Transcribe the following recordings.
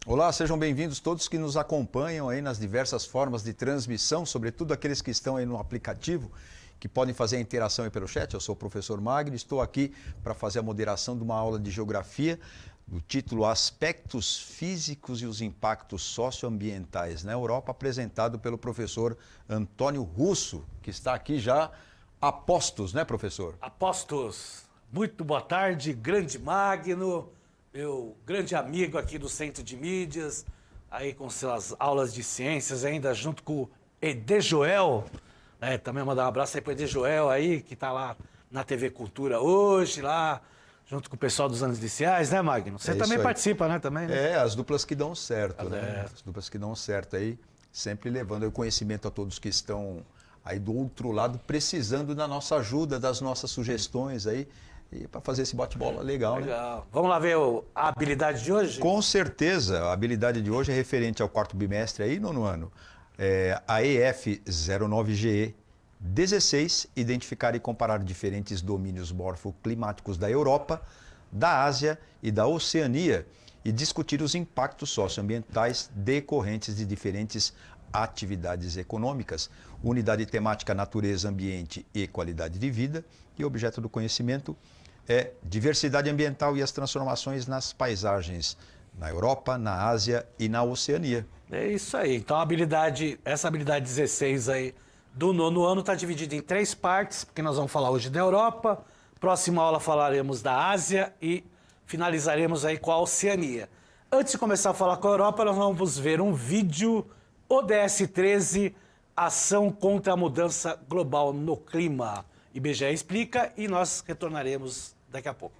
Olá, sejam bem-vindos todos que nos acompanham aí nas diversas formas de transmissão, sobretudo aqueles que estão aí no aplicativo, que podem fazer a interação aí pelo chat. Eu sou o professor Magno, estou aqui para fazer a moderação de uma aula de geografia, do título Aspectos Físicos e os Impactos Socioambientais na Europa, apresentado pelo professor Antônio Russo, que está aqui já a postos, né, professor? A postos. Muito boa tarde, grande Magno, meu grande amigo aqui do Centro de Mídias, aí com suas aulas de ciências, ainda junto com o Edejoel, também mandar um abraço aí para o Edejoel aí, que está lá na TV Cultura hoje, lá, junto com o pessoal dos anos iniciais, né, Magno? Você também participa, né, também? Né? As duplas que dão certo, né? As duplas que dão certo aí, sempre levando o conhecimento a todos que estão aí do outro lado, precisando da nossa ajuda, das nossas sugestões aí, e para fazer esse bate-bola legal, né? Legal. Vamos lá ver a habilidade de hoje? Com certeza, a habilidade de hoje é referente ao quarto bimestre aí, nono ano. A EF09GE 16, identificar e comparar diferentes domínios morfoclimáticos da Europa, da Ásia e da Oceania e discutir os impactos socioambientais decorrentes de diferentes atividades econômicas, unidade temática natureza, ambiente e qualidade de vida, e objeto do conhecimento é diversidade ambiental e as transformações nas paisagens na Europa, na Ásia e na Oceania. É isso aí. Então essa habilidade 16 aí do nono ano está dividida em 3 partes, porque nós vamos falar hoje da Europa, próxima aula falaremos da Ásia e finalizaremos aí com a Oceania. Antes de começar a falar com a Europa, nós vamos ver um vídeo ODS 13, Ação contra a Mudança Global no Clima. IBGE explica e nós retornaremos daqui a pouco.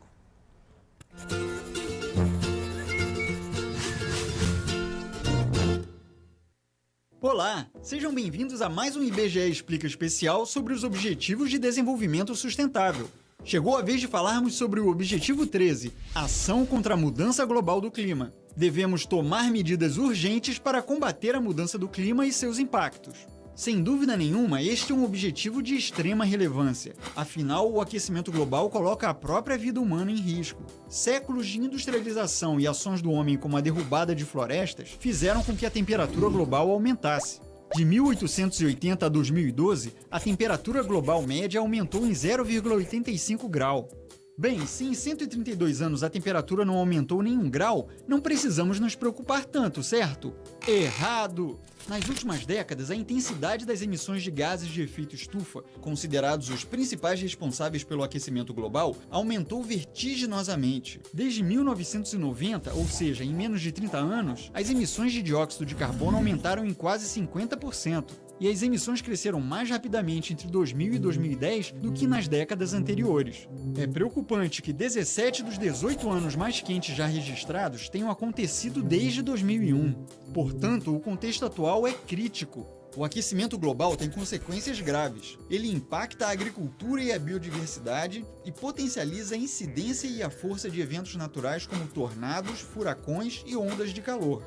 Olá, sejam bem-vindos a mais um IBGE Explica especial sobre os Objetivos de Desenvolvimento Sustentável. Chegou a vez de falarmos sobre o Objetivo 13, Ação contra a Mudança Global do Clima. Devemos tomar medidas urgentes para combater a mudança do clima e seus impactos. Sem dúvida nenhuma, este é um objetivo de extrema relevância. Afinal, o aquecimento global coloca a própria vida humana em risco. Séculos de industrialização e ações do homem, como a derrubada de florestas, fizeram com que a temperatura global aumentasse. De 1880 a 2012, a temperatura global média aumentou em 0,85 grau. Bem, se em 132 anos a temperatura não aumentou nem 1 grau, não precisamos nos preocupar tanto, certo? Errado! Nas últimas décadas, a intensidade das emissões de gases de efeito estufa, considerados os principais responsáveis pelo aquecimento global, aumentou vertiginosamente. Desde 1990, ou seja, em menos de 30 anos, as emissões de dióxido de carbono aumentaram em quase 50%. E as emissões cresceram mais rapidamente entre 2000 e 2010 do que nas décadas anteriores. É preocupante que 17 dos 18 anos mais quentes já registrados tenham acontecido desde 2001. Portanto, o contexto atual é crítico. O aquecimento global tem consequências graves. Ele impacta a agricultura e a biodiversidade e potencializa a incidência e a força de eventos naturais como tornados, furacões e ondas de calor.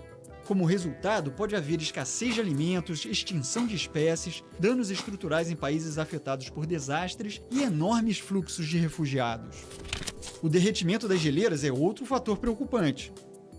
Como resultado, pode haver escassez de alimentos, extinção de espécies, danos estruturais em países afetados por desastres e enormes fluxos de refugiados. O derretimento das geleiras é outro fator preocupante.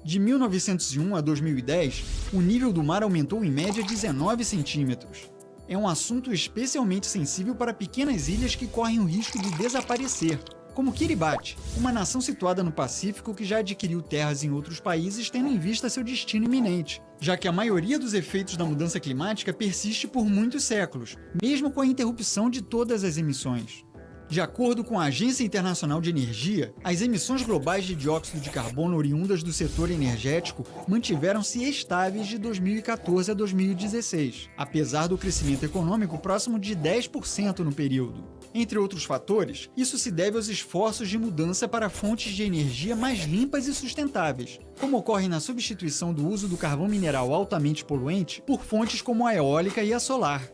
De 1901 a 2010, o nível do mar aumentou em média 19 centímetros. É um assunto especialmente sensível para pequenas ilhas que correm o risco de desaparecer, como Kiribati, uma nação situada no Pacífico que já adquiriu terras em outros países tendo em vista seu destino iminente, já que a maioria dos efeitos da mudança climática persiste por muitos séculos, mesmo com a interrupção de todas as emissões. De acordo com a Agência Internacional de Energia, as emissões globais de dióxido de carbono oriundas do setor energético mantiveram-se estáveis de 2014 a 2016, apesar do crescimento econômico próximo de 10% no período. Entre outros fatores, isso se deve aos esforços de mudança para fontes de energia mais limpas e sustentáveis, como ocorre na substituição do uso do carvão mineral altamente poluente por fontes como a eólica e a solar.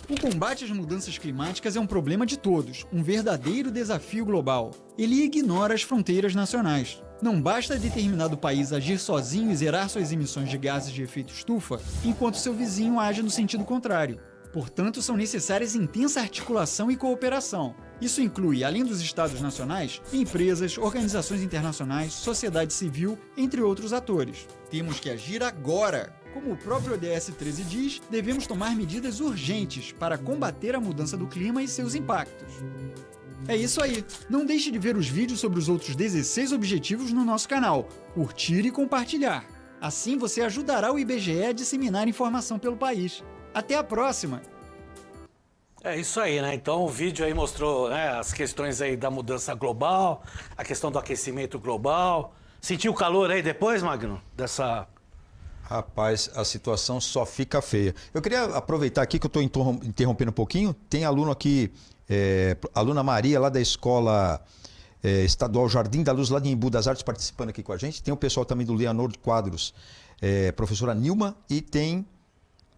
O combate às mudanças climáticas é um problema de todos, um verdadeiro desafio global. Ele ignora as fronteiras nacionais. Não basta determinado país agir sozinho e zerar suas emissões de gases de efeito estufa, enquanto seu vizinho age no sentido contrário. Portanto, são necessárias intensa articulação e cooperação. Isso inclui, além dos Estados nacionais, empresas, organizações internacionais, sociedade civil, entre outros atores. Temos que agir agora. Como o próprio ODS 13 diz, devemos tomar medidas urgentes para combater a mudança do clima e seus impactos. É isso aí. Não deixe de ver os vídeos sobre os outros 16 objetivos no nosso canal, curtir e compartilhar. Assim você ajudará o IBGE a disseminar informação pelo país. Até a próxima! É isso aí, né? Então o vídeo aí mostrou, né, as questões aí da mudança global, a questão do aquecimento global. Sentiu o calor aí depois, Magno? Dessa... Rapaz, a situação só fica feia. Eu queria aproveitar aqui que eu estou interrompendo um pouquinho. Tem aluno aqui, aluna Maria, lá da escola estadual Jardim da Luz, lá de Embu das Artes, participando aqui com a gente. Tem o pessoal também do Leonor de Quadros, professora Nilma, e tem...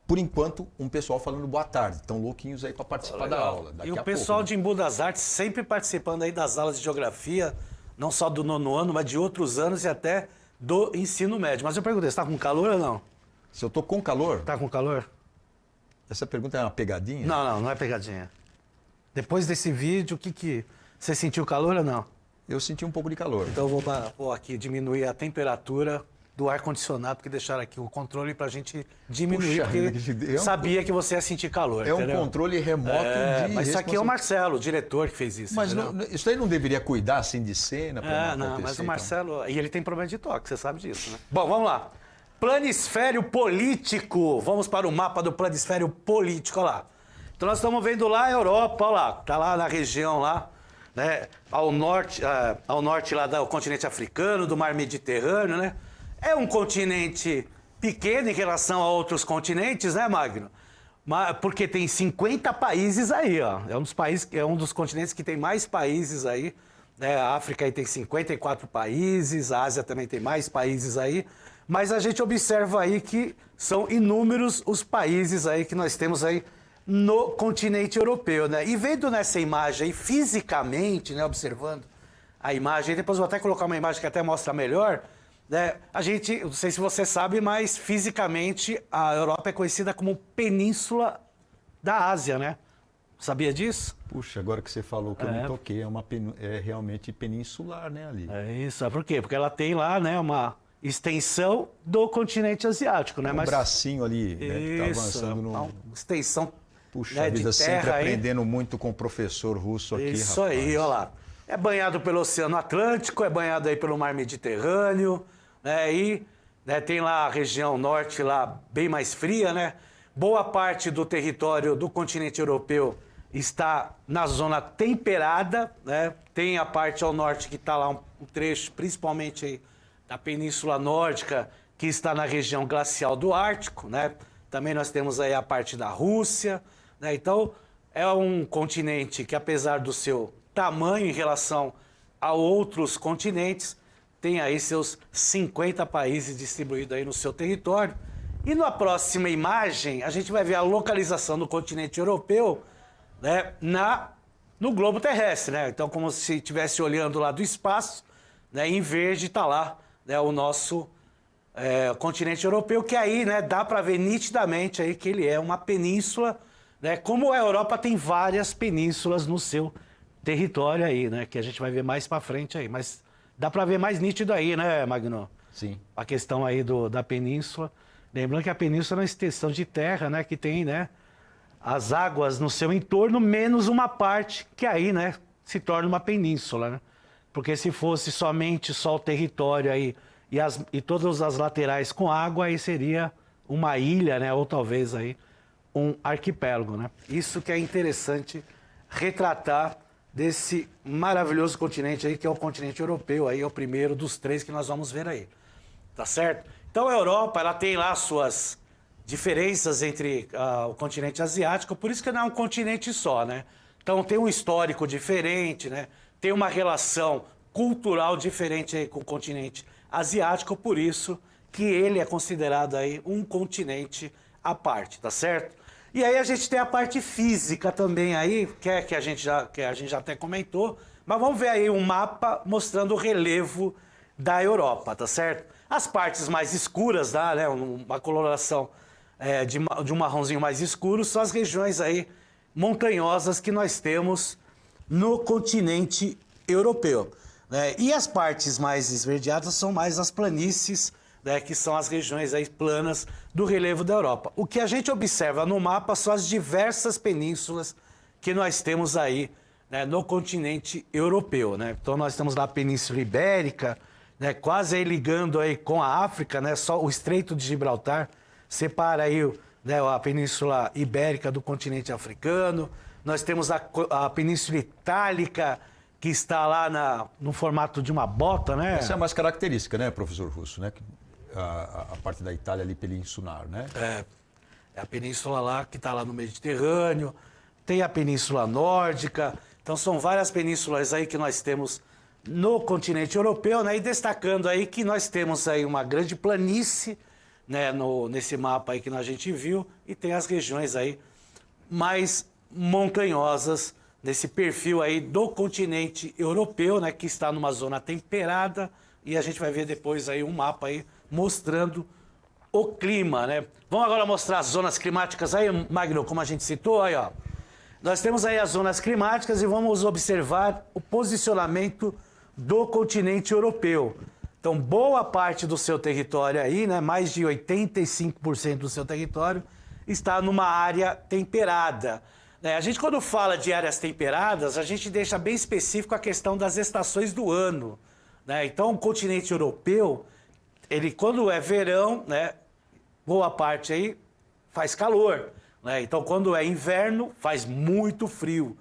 Por enquanto, um pessoal falando boa tarde. Estão louquinhos aí para participar da aula. E o pessoal de Embu das Artes sempre participando aí das aulas de geografia, não só do 9º ano, mas de outros anos e até do ensino médio. Mas eu perguntei, você está com calor ou não? Se eu estou com calor? Está com calor? Essa pergunta é uma pegadinha? Não é pegadinha. Depois desse vídeo, você sentiu calor ou não? Eu senti um pouco de calor. Então eu vou aqui diminuir a temperatura do ar-condicionado, porque deixaram aqui o controle pra gente diminuir, porque sabia que você ia sentir calor. É entendeu? Um controle remoto de... Mas isso aqui é o Marcelo, o diretor, que fez isso. Mas isso aí não deveria cuidar assim de cena? Não, mas o Marcelo... Então. E ele tem problema de toque, você sabe disso, né? Bom, vamos lá. Planisfério político. Vamos para o mapa do planisfério político, olha lá. Então nós estamos vendo lá a Europa, olha lá, tá lá na região lá, né? Ao norte lá do continente africano, do mar Mediterrâneo, né? É um continente pequeno em relação a outros continentes, né, Magno? Porque tem 50 países aí, ó. É um dos continentes que tem mais países aí. Né? A África aí tem 54 países, a Ásia também tem mais países aí. Mas a gente observa aí que são inúmeros os países aí que nós temos aí no continente europeu, né? E vendo nessa imagem aí, fisicamente, né, observando a imagem, depois vou até colocar uma imagem que até mostra melhor. A gente, não sei se você sabe, mas fisicamente a Europa é conhecida como Península da Ásia, né? Sabia disso? Puxa, agora que você falou que eu não toquei, é realmente peninsular, né, ali. É isso, por quê? Porque ela tem lá, né, uma extensão do continente asiático, né? Um bracinho ali, né, que está avançando no... Uma extensão, puxa, né, vida, de terra sempre aí. Aprendendo muito com o professor russo aqui, isso rapaz. Aí, olha lá. É banhado pelo Oceano Atlântico, é banhado aí pelo Mar Mediterrâneo, né? E tem lá a região norte, lá bem mais fria, né? Boa parte do território do continente europeu está na zona temperada, né? Tem a parte ao norte que está lá um trecho, principalmente aí da Península Nórdica, que está na região glacial do Ártico, né? Também nós temos aí a parte da Rússia, né? Então, é um continente que, apesar do seu tamanho em relação a outros continentes, tem aí seus 50 países distribuídos aí no seu território. E na próxima imagem, a gente vai ver a localização do continente europeu, né, no globo terrestre, né? Então, como se estivesse olhando lá do espaço, né, em verde está lá, né, o nosso continente europeu, que aí, né, dá para ver nitidamente aí que ele é uma península, né? Como a Europa tem várias penínsulas no seu território aí, né? Que a gente vai ver mais para frente aí, mas dá para ver mais nítido aí, né, Magno? Sim. A questão aí da península. Lembrando que a península é uma extensão de terra, né? Que tem, né, as águas no seu entorno, menos uma parte que aí, né, se torna uma península, né? Porque se fosse somente só o território aí e todas as laterais com água, aí seria uma ilha, né? Ou talvez aí um arquipélago, né? Isso que é interessante retratar desse maravilhoso continente aí, que é o continente europeu, aí é o primeiro dos 3 que nós vamos ver aí, tá certo? Então a Europa, ela tem lá suas diferenças entre o continente asiático, por isso que não é um continente só, né? Então tem um histórico diferente, né? Tem uma relação cultural diferente aí com o continente asiático, por isso que ele é considerado aí um continente à parte, tá certo? E aí a gente tem a parte física também aí, que a gente já até comentou, mas vamos ver aí um mapa mostrando o relevo da Europa, tá certo? As partes mais escuras, né, uma coloração de um marronzinho mais escuro, são as regiões aí montanhosas que nós temos no continente europeu, né? E as partes mais esverdeadas são mais as planícies, né, que são as regiões aí planas do relevo da Europa. O que a gente observa no mapa são as diversas penínsulas que nós temos aí, né, no continente europeu, né? Então nós temos lá a Península Ibérica, né, quase aí ligando aí com a África, né? Só o Estreito de Gibraltar separa aí, né, a Península Ibérica do continente africano. Nós temos a Península Itálica, que está lá no formato de uma bota, né? Essa é a mais característica, né, professor Russo, né? A parte da Itália ali peninsular, né? É a península lá, que está lá no Mediterrâneo. Tem a Península Nórdica. Então, são várias penínsulas aí que nós temos no continente europeu, né? E destacando aí que nós temos aí uma grande planície, né, nesse mapa aí que a gente viu, e tem as regiões aí mais montanhosas nesse perfil aí do continente europeu, né, que está numa zona temperada, e a gente vai ver depois aí um mapa aí mostrando o clima, né? Vamos agora mostrar as zonas climáticas aí, Magno, como a gente citou, aí, ó. Nós temos aí as zonas climáticas e vamos observar o posicionamento do continente europeu. Então, boa parte do seu território aí, né, mais de 85% do seu território, está numa área temperada. A gente, quando fala de áreas temperadas, a gente deixa bem específico a questão das estações do ano, né? Então, o continente europeu, ele, quando é verão, né, boa parte aí faz calor, né? Então, quando é inverno, faz muito frio.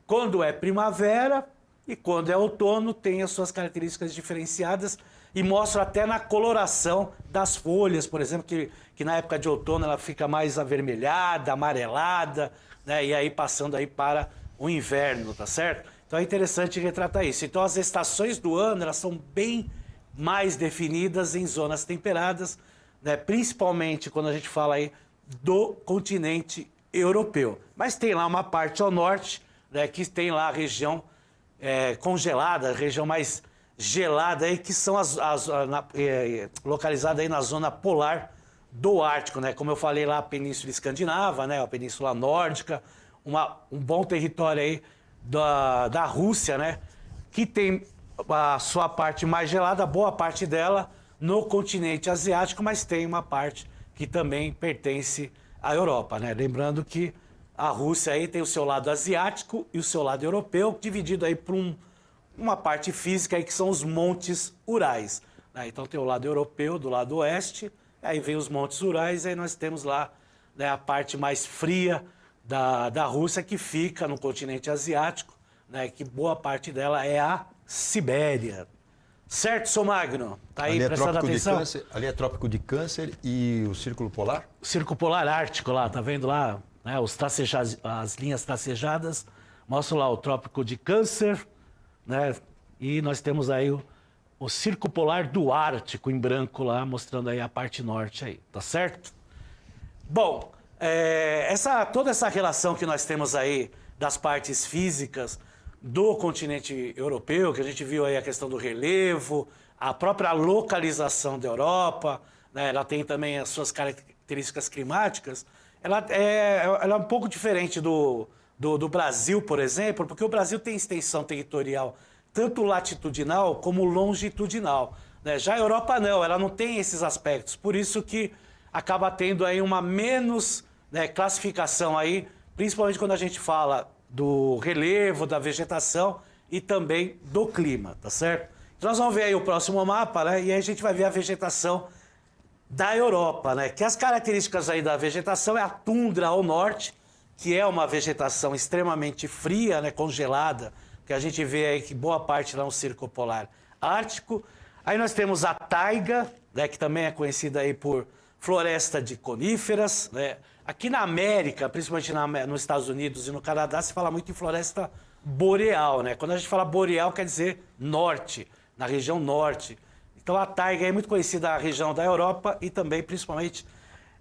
Quando é primavera e quando é outono, tem as suas características diferenciadas e mostra até na coloração das folhas, por exemplo, que na época de outono ela fica mais avermelhada, amarelada, né? E aí passando aí para o inverno, tá certo? Então é interessante retratar isso. Então as estações do ano, elas são bem mais definidas em zonas temperadas, né? Principalmente quando a gente fala aí do continente europeu. Mas tem lá uma parte ao norte, né, que tem lá a região congelada, a região mais gelada aí, que são localizadas aí na zona polar do Ártico, né? Como eu falei lá, a Península Escandinava, né? A Península Nórdica, um bom território aí da Rússia, né? Que tem a sua parte mais gelada, boa parte dela no continente asiático, mas tem uma parte que também pertence à Europa, né? Lembrando que a Rússia aí tem o seu lado asiático e o seu lado europeu, dividido aí por uma parte física aí que são os Montes Urais, né? Então tem o lado europeu do lado oeste, aí vem os Montes Urais, aí nós temos lá, né, a parte mais fria da Rússia, que fica no continente asiático, né, que boa parte dela é a Sibéria. Certo, Sr. Magno? Tá aí prestando atenção? Ali é Trópico de Câncer e o Círculo Polar? Círculo Polar Ártico lá, tá vendo lá? Né, as linhas tracejadas, mostram lá o Trópico de Câncer, né? E nós temos aí o Círculo Polar do Ártico em branco lá, mostrando aí a parte norte aí, tá certo? Bom, toda essa relação que nós temos aí das partes físicas do continente europeu, que a gente viu aí a questão do relevo, a própria localização da Europa, né? Ela tem também as suas características climáticas, ela é um pouco diferente do Brasil, por exemplo, porque o Brasil tem extensão territorial tanto latitudinal como longitudinal, né? Já a Europa não, ela não tem esses aspectos, por isso que acaba tendo aí uma menos, né, classificação aí, principalmente quando a gente fala do relevo, da vegetação e também do clima, tá certo? Então nós vamos ver aí o próximo mapa, né? E aí a gente vai ver a vegetação da Europa, né? Que as características aí da vegetação é a tundra ao norte, que é uma vegetação extremamente fria, né, congelada, que a gente vê aí que boa parte lá no Círculo Polar Ártico. Aí nós temos a taiga, né, que também é conhecida aí por floresta de coníferas, né? Aqui na América, principalmente nos Estados Unidos e no Canadá, se fala muito em floresta boreal, né? Quando a gente fala boreal, quer dizer norte, na região norte. Então a taiga é muito conhecida na região da Europa e também, principalmente,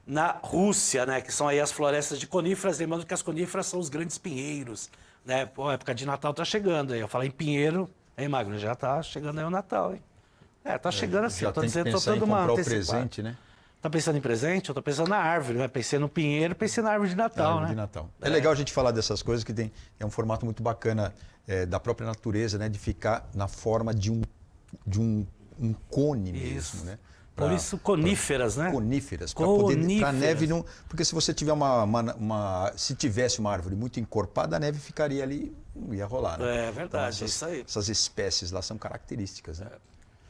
na Rússia, né? Que são aí as florestas de coníferas. Lembrando que as coníferas são os grandes pinheiros, né? Pô, a época de Natal tá chegando aí. Eu falei em pinheiro, hein, Magno? Já tá chegando aí o Natal, hein? Tá chegando assim. Já Eu tô tem dizendo, que tô pensar em dando uma comprar o antecipada. presente, né? Tá pensando em presente? Eu tô pensando na árvore, né? Pensei no pinheiro, pensei na árvore de Natal, árvore né? de Natal. É legal a gente falar dessas coisas que é um formato muito bacana da própria natureza, né? De ficar na forma de um cone mesmo, né? Por isso coníferas, né? Coníferas, para poder pra neve não, porque se você tiver se tivesse uma árvore muito encorpada, a neve ficaria ali, não ia rolar, né? É verdade, então, isso aí. Essas espécies lá são características, né?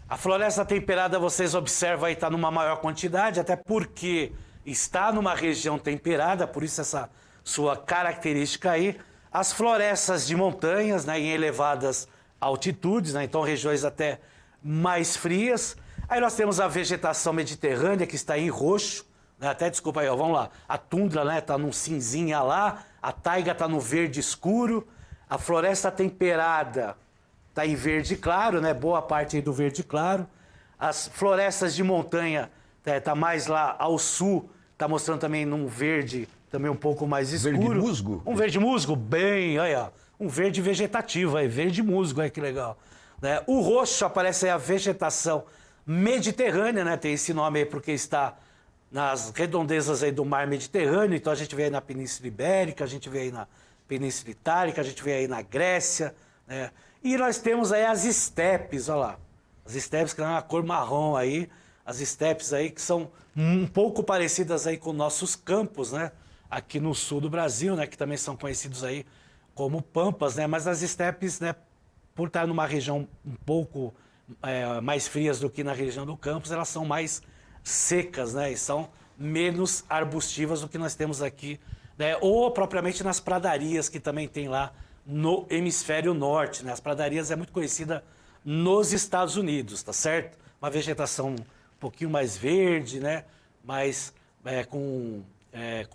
A floresta temperada, vocês observam aí, está numa maior quantidade, até porque está numa região temperada, por isso essa sua característica aí. As florestas de montanhas, né, em elevadas altitudes, né, então regiões até mais frias. Aí nós temos a vegetação mediterrânea, que está em roxo, né, até, desculpa aí, ó, vamos lá. A tundra, né, está num cinzinha lá, a taiga está no verde escuro, a floresta temperada está em verde claro, né? Boa parte aí do verde claro. As florestas de montanha tá mais lá ao sul, está mostrando também num verde também um pouco mais escuro. Verde musgo? Um verde musgo, bem, aí, ó. Um verde vegetativo aí, verde musgo, aí que legal. Né? O roxo aparece aí a vegetação mediterrânea, né? Tem esse nome aí porque está nas redondezas aí do mar Mediterrâneo. Então a gente vê aí na Península Ibérica, a gente vê aí na Península Itálica, a gente vê aí na Grécia, né? E nós temos aí as estepes, olha lá. As estepes que é uma cor marrom aí. As estepes aí que são um pouco parecidas aí com nossos campos, né? Aqui no sul do Brasil, né? Que também são conhecidos aí como pampas, né? Mas as estepes, né? Por estar numa região um pouco mais frias do que na região do Campos, elas são mais secas, né? E são menos arbustivas do que nós temos aqui, né? Ou propriamente nas pradarias que também tem lá no hemisfério norte, né? As pradarias é muito conhecida nos Estados Unidos, tá certo? Uma vegetação um pouquinho mais verde, né? Mas com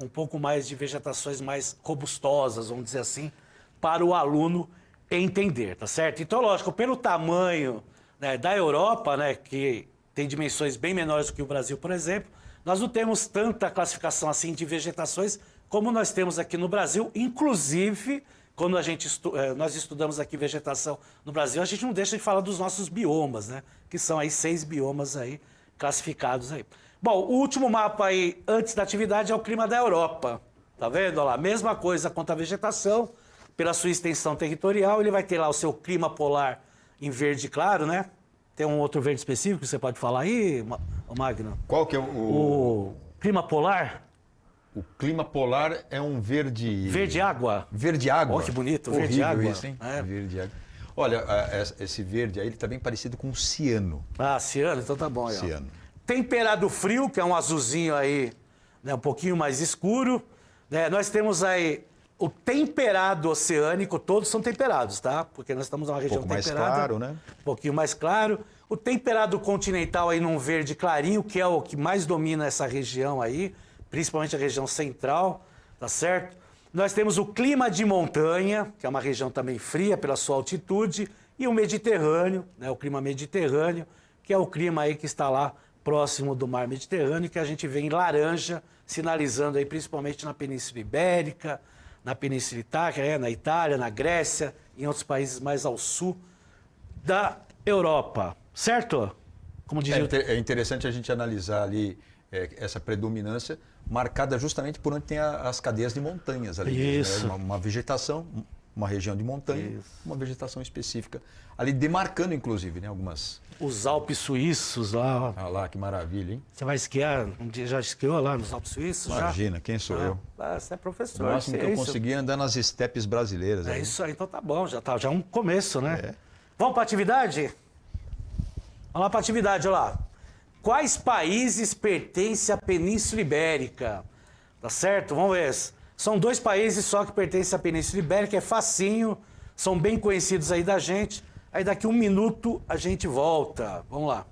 um pouco mais de vegetações mais robustosas, vamos dizer assim, para o aluno entender, tá certo? Então, lógico, pelo tamanho, né, da Europa, né, que tem dimensões bem menores do que o Brasil, por exemplo, nós não temos tanta classificação assim de vegetações como nós temos aqui no Brasil, inclusive quando nós estudamos aqui vegetação no Brasil, a gente não deixa de falar dos nossos biomas, né? Que são aí 6 biomas aí classificados aí. Bom, o último mapa aí, antes da atividade, é o clima da Europa. Tá vendo? Olha lá, mesma coisa quanto a vegetação, pela sua extensão territorial, ele vai ter lá o seu clima polar em verde claro, né? Tem um outro verde específico que você pode falar aí, Magno? Qual que é o clima polar? O clima polar é um verde... Verde água. Verde água. Olha que bonito, verde água. Isso, hein? Verde água. Olha, esse verde aí, ele tá bem parecido com o ciano. Ah, ciano? Então tá bom. Aí, ciano. Temperado frio, que é um azulzinho aí, né, um pouquinho mais escuro. Né? Nós temos aí o temperado oceânico, todos são temperados, tá? Porque nós estamos numa região temperada. Um pouco mais claro, né? Um pouquinho mais claro. O temperado continental aí num verde clarinho, que é o que mais domina essa região aí, principalmente a região central, tá certo? Nós temos o clima de montanha, que é uma região também fria pela sua altitude, e o Mediterrâneo, né, o clima mediterrâneo, que é o clima aí que está lá próximo do mar Mediterrâneo, que a gente vê em laranja, sinalizando aí principalmente na Península Ibérica, na Península Itálica, na Itália, na Grécia, e em outros países mais ao sul da Europa, certo? Como dizia é interessante a gente analisar ali essa predominância marcada justamente por onde tem as cadeias de montanhas ali. Isso. Né? Uma vegetação, uma região de montanha, uma vegetação específica. Ali demarcando, inclusive, né? Algumas... Os Alpes suíços lá. Ah lá, que maravilha, hein? Você vai esquiar? Um dia já esquiou lá nos Alpes suíços? Imagina, quem sou eu? Você é professor. O máximo que eu consegui é andar nas estepes brasileiras. É isso aí, então tá bom, já é um começo, né? É. Vamos para a atividade? Vamos lá para a atividade, olha lá. Quais países pertencem à Península Ibérica? Tá certo? Vamos ver. São 2 países só que pertencem à Península Ibérica, é facinho, são bem conhecidos aí da gente. Aí daqui 1 minuto a gente volta. Vamos lá.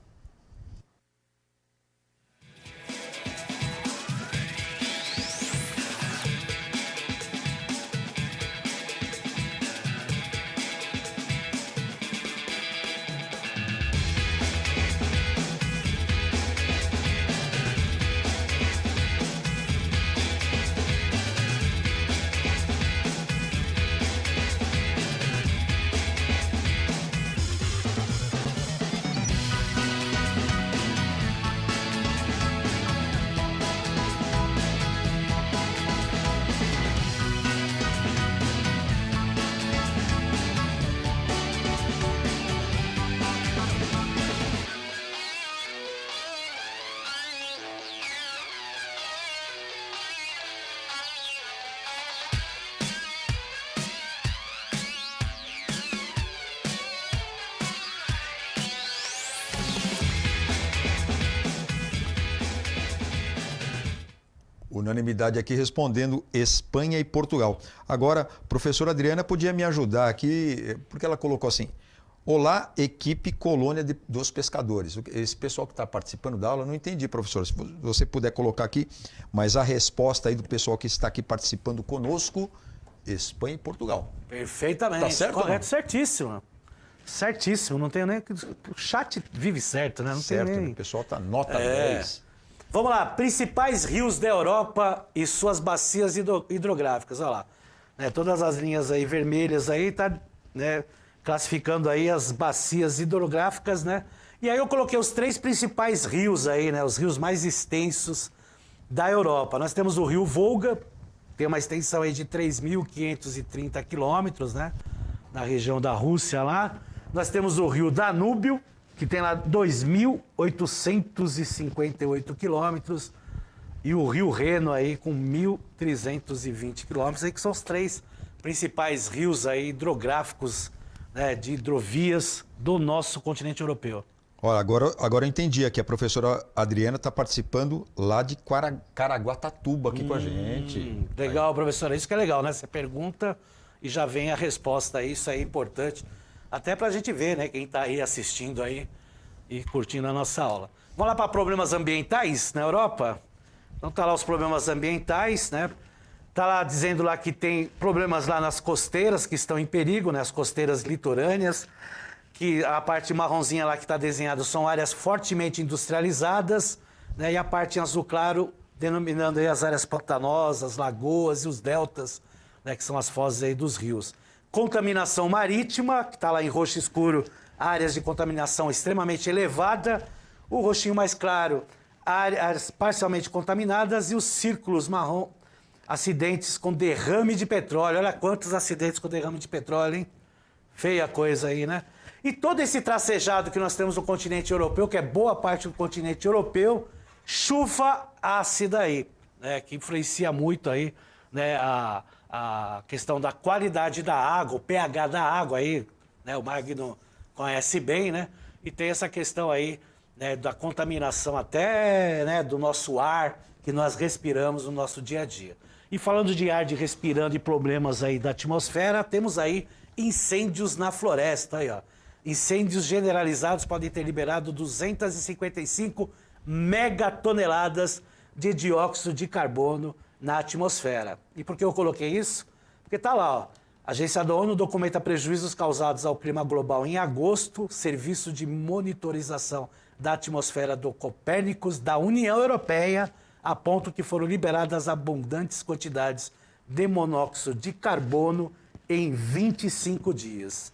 Unanimidade aqui respondendo Espanha e Portugal. Agora, professora Adriana podia me ajudar aqui, porque ela colocou assim: olá, equipe Colônia dos Pescadores. Esse pessoal que está participando da aula, não entendi, professora. Se você puder colocar aqui, mas a resposta aí do pessoal que está aqui participando conosco, Espanha e Portugal. Perfeitamente. Tá certo? Correto, certíssimo. Certíssimo, não tenho nem... O chat vive certo, né? Não Certo, tem nem... o pessoal está nota 10. Vamos lá, principais rios da Europa e suas bacias hidrográficas, olha lá. Né, todas as linhas aí vermelhas aí, tá, né, classificando aí as bacias hidrográficas, né? E aí eu coloquei os 3 principais rios aí, né, os rios mais extensos da Europa. Nós temos o rio Volga, tem uma extensão aí de 3.530 quilômetros, né, na região da Rússia lá. Nós temos o rio Danúbio, que tem lá 2.858 quilômetros, e o rio Reno aí com 1.320 quilômetros, aí que são os 3 principais rios aí hidrográficos, né, de hidrovias do nosso continente europeu. Olha, agora eu entendi aqui, a professora Adriana está participando lá de Caraguatatuba aqui com a gente. Legal, professora, isso que é legal, né? Você pergunta e já vem a resposta aí, isso aí é importante. Até para a gente ver, né, quem está aí assistindo aí e curtindo a nossa aula. Vamos lá para problemas ambientais na Europa? Então tá lá os problemas ambientais, né? Tá lá dizendo lá que tem problemas lá nas costeiras que estão em perigo, né? As costeiras litorâneas, que a parte marronzinha lá que está desenhada são áreas fortemente industrializadas, né? E a parte em azul claro denominando aí as áreas pantanosas, lagoas e os deltas, né? Que são as fozes aí dos rios. Contaminação marítima, que está lá em roxo escuro, áreas de contaminação extremamente elevada. O roxinho mais claro, áreas parcialmente contaminadas. E os círculos marrom, acidentes com derrame de petróleo. Olha quantos acidentes com derrame de petróleo, hein? Feia coisa aí, né? E todo esse tracejado que nós temos no continente europeu, que é boa parte do continente europeu, chuva ácida aí, né? Que influencia muito aí, né? A questão da qualidade da água, o pH da água aí, né? O Magno conhece bem, né? E tem essa questão aí, né, da contaminação até, né, do nosso ar que nós respiramos no nosso dia a dia. E falando de ar, de respirando e problemas aí da atmosfera, temos aí incêndios na floresta, aí, ó. Incêndios generalizados podem ter liberado 255 megatoneladas de dióxido de carbono na atmosfera. E por que eu coloquei isso? Porque tá lá, ó. A agência da ONU documenta prejuízos causados ao clima global em agosto, serviço de monitorização da atmosfera do Copérnicos da União Europeia, a ponto que foram liberadas abundantes quantidades de monóxido de carbono em 25 dias.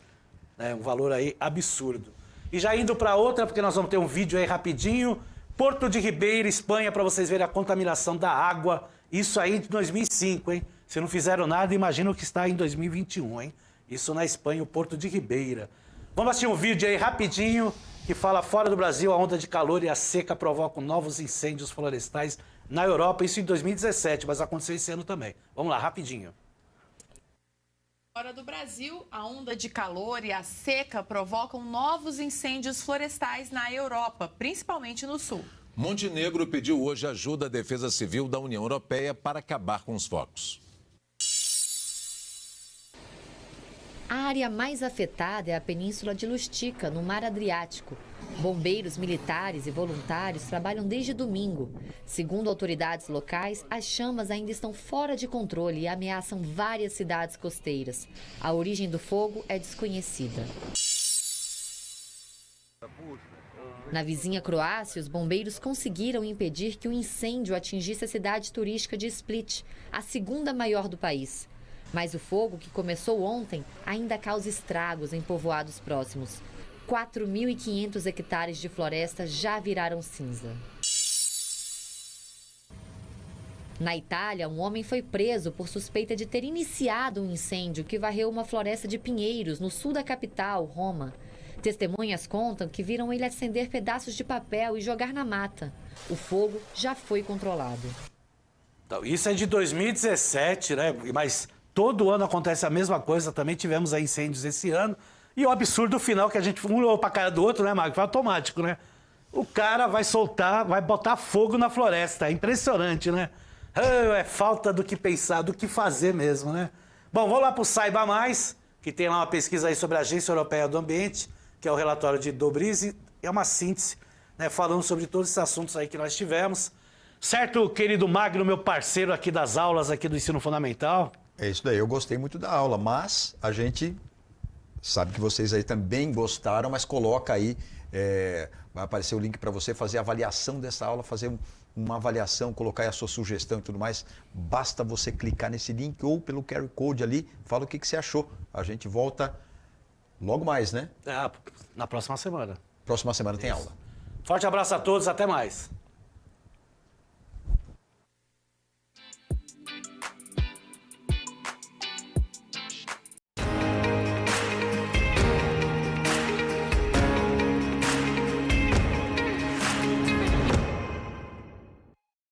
É um valor aí absurdo. E já indo para outra, porque nós vamos ter um vídeo aí rapidinho. Porto de Ribeira, Espanha, para vocês verem a contaminação da água. Isso aí de 2005, hein? Se não fizeram nada, imagina o que está em 2021, hein? Isso na Espanha, o Porto de Ribeira. Vamos assistir um vídeo aí rapidinho que fala: fora do Brasil, a onda de calor e a seca provocam novos incêndios florestais na Europa. Isso em 2017, mas aconteceu esse ano também. Vamos lá, rapidinho. Fora do Brasil, a onda de calor e a seca provocam novos incêndios florestais na Europa, principalmente no sul. Montenegro pediu hoje ajuda à Defesa Civil da União Europeia para acabar com os focos. A área mais afetada é a Península de Lustica, no Mar Adriático. Bombeiros, militares e voluntários trabalham desde domingo. Segundo autoridades locais, as chamas ainda estão fora de controle e ameaçam várias cidades costeiras. A origem do fogo é desconhecida. Na vizinha Croácia, os bombeiros conseguiram impedir que o incêndio atingisse a cidade turística de Split, a segunda maior do país. Mas o fogo, que começou ontem, ainda causa estragos em povoados próximos. 4.500 hectares de floresta já viraram cinza. Na Itália, um homem foi preso por suspeita de ter iniciado um incêndio que varreu uma floresta de pinheiros no sul da capital, Roma. Testemunhas contam que viram ele acender pedaços de papel e jogar na mata. O fogo já foi controlado. Então, isso é de 2017, né? Mas todo ano acontece a mesma coisa. Também tivemos aí incêndios esse ano. E o absurdo final que a gente um olhou pra cara do outro, né, Marcos? Foi automático, né? O cara vai soltar, vai botar fogo na floresta. É impressionante, né? É falta do que pensar, do que fazer mesmo, né? Bom, vamos lá para o Saiba Mais, que tem lá uma pesquisa aí sobre a Agência Europeia do Ambiente, que é o relatório de Dobrizzi, é uma síntese, né, falando sobre todos esses assuntos aí que nós tivemos. Certo, querido Magno, meu parceiro aqui das aulas aqui do Ensino Fundamental? É isso daí, eu gostei muito da aula, mas a gente sabe que vocês aí também gostaram, mas coloca aí, vai aparecer o link para você fazer a avaliação dessa aula, fazer uma avaliação, colocar aí a sua sugestão e tudo mais. Basta você clicar nesse link ou pelo QR Code ali, fala o que você achou. A gente volta logo mais, né? Na próxima semana. Próxima semana tem aula. Forte abraço a todos, até mais.